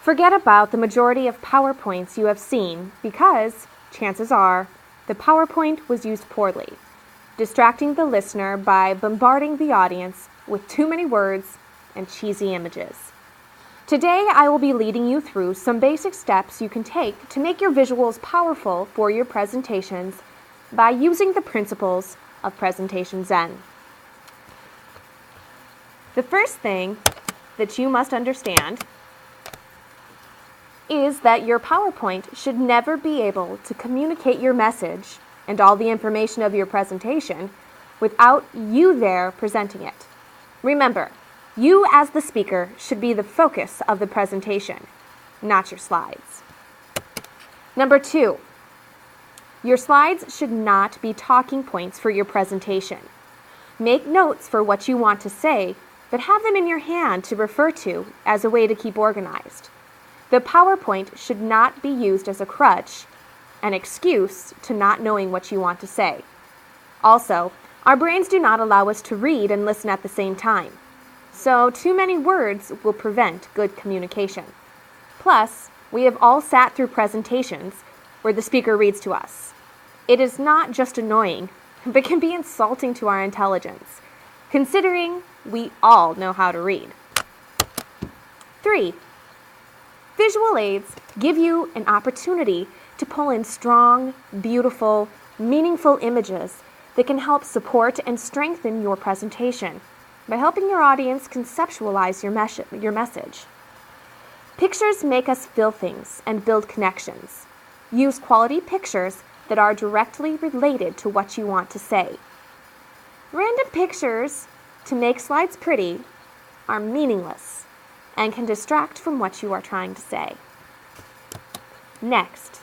Forget about the majority of PowerPoints you have seen because, chances are, the PowerPoint was used poorly, distracting the listener by bombarding the audience with too many words and cheesy images. Today, I will be leading you through some basic steps you can take to make your visuals powerful for your presentations by using the principles of Presentation Zen. The first thing that you must understand is that your PowerPoint should never be able to communicate your message and all the information of your presentation without you there presenting it. Remember, you as the speaker should be the focus of the presentation, not your slides. Number 2, your slides should not be talking points for your presentation. Make notes for what you want to say, but have them in your hand to refer to as a way to keep organized. The PowerPoint should not be used as a crutch, an excuse to not knowing what you want to say. Also, our brains do not allow us to read and listen at the same time, so too many words will prevent good communication. Plus, we have all sat through presentations where the speaker reads to us. It is not just annoying, but can be insulting to our intelligence, considering we all know how to read. 3, visual aids give you an opportunity to pull in strong, beautiful, meaningful images that can help support and strengthen your presentation by helping your audience conceptualize your message. Pictures make us feel things and build connections. Use quality pictures that are directly related to what you want to say. Random pictures to make slides pretty are meaningless and can distract from what you are trying to say. Next,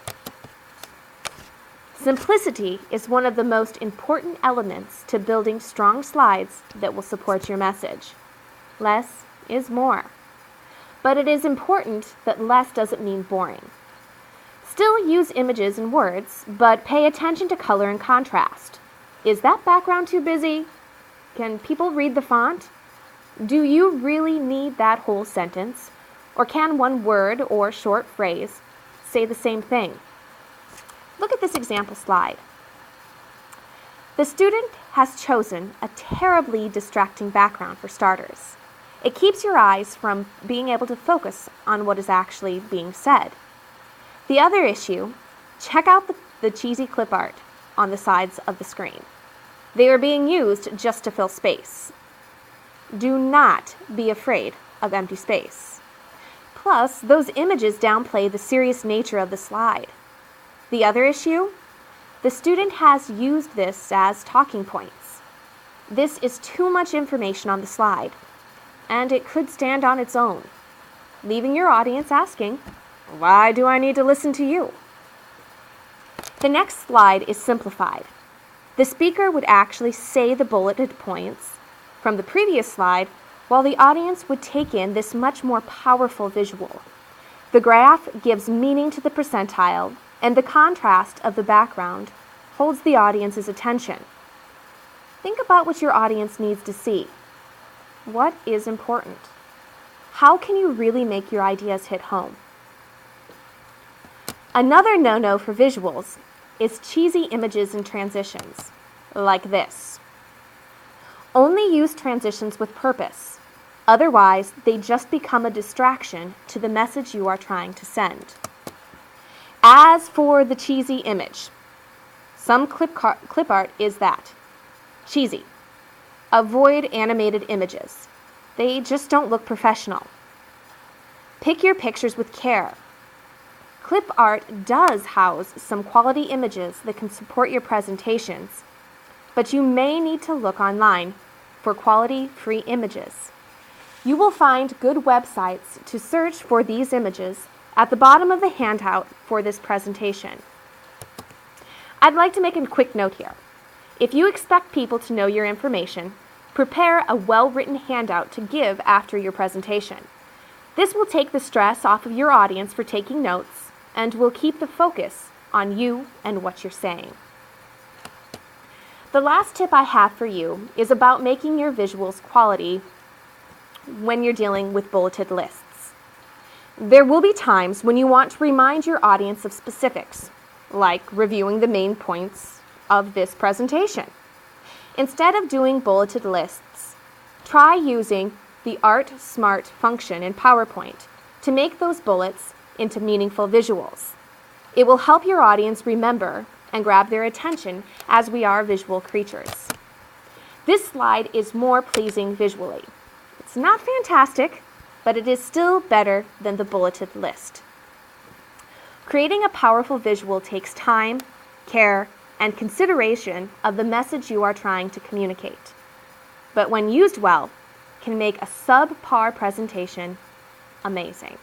simplicity is one of the most important elements to building strong slides that will support your message. Less is more. But it is important that less doesn't mean boring. Still use images and words, but pay attention to color and contrast. Is that background too busy? Can people read the font? Do you really need that whole sentence? Or can one word or short phrase say the same thing? Look at this example slide. The student has chosen a terribly distracting background for starters. It keeps your eyes from being able to focus on what is actually being said. The other issue, check out the cheesy clip art on the sides of the screen. They are being used just to fill space. Do not be afraid of empty space. Plus, those images downplay the serious nature of the slide. The other issue, the student has used this as talking points. This is too much information on the slide, and it could stand on its own, leaving your audience asking, why do I need to listen to you? The next slide is simplified. The speaker would actually say the bulleted points from the previous slide, while the audience would take in this much more powerful visual. The graph gives meaning to the percentile, and the contrast of the background holds the audience's attention. Think about what your audience needs to see. What is important? How can you really make your ideas hit home? Another no-no for visuals is cheesy images and transitions, like this. Only use transitions with purpose. Otherwise, they just become a distraction to the message you are trying to send. As for the cheesy image, some clip art is that. Cheesy. Avoid animated images. They just don't look professional. Pick your pictures with care. Clip art does house some quality images that can support your presentations, but you may need to look online for quality free images. You will find good websites to search for these images at the bottom of the handout for this presentation. I'd like to make a quick note here. If you expect people to know your information, prepare a well-written handout to give after your presentation. This will take the stress off of your audience for taking notes and will keep the focus on you and what you're saying. The last tip I have for you is about making your visuals quality when you're dealing with bulleted lists. There will be times when you want to remind your audience of specifics, like reviewing the main points of this presentation. Instead of doing bulleted lists, try using the Art Smart function in PowerPoint to make those bullets into meaningful visuals. It will help your audience remember and grab their attention, as we are visual creatures. This slide is more pleasing visually. It's not fantastic, but it is still better than the bulleted list. Creating a powerful visual takes time, care, and consideration of the message you are trying to communicate. But when used well, can make a subpar presentation amazing.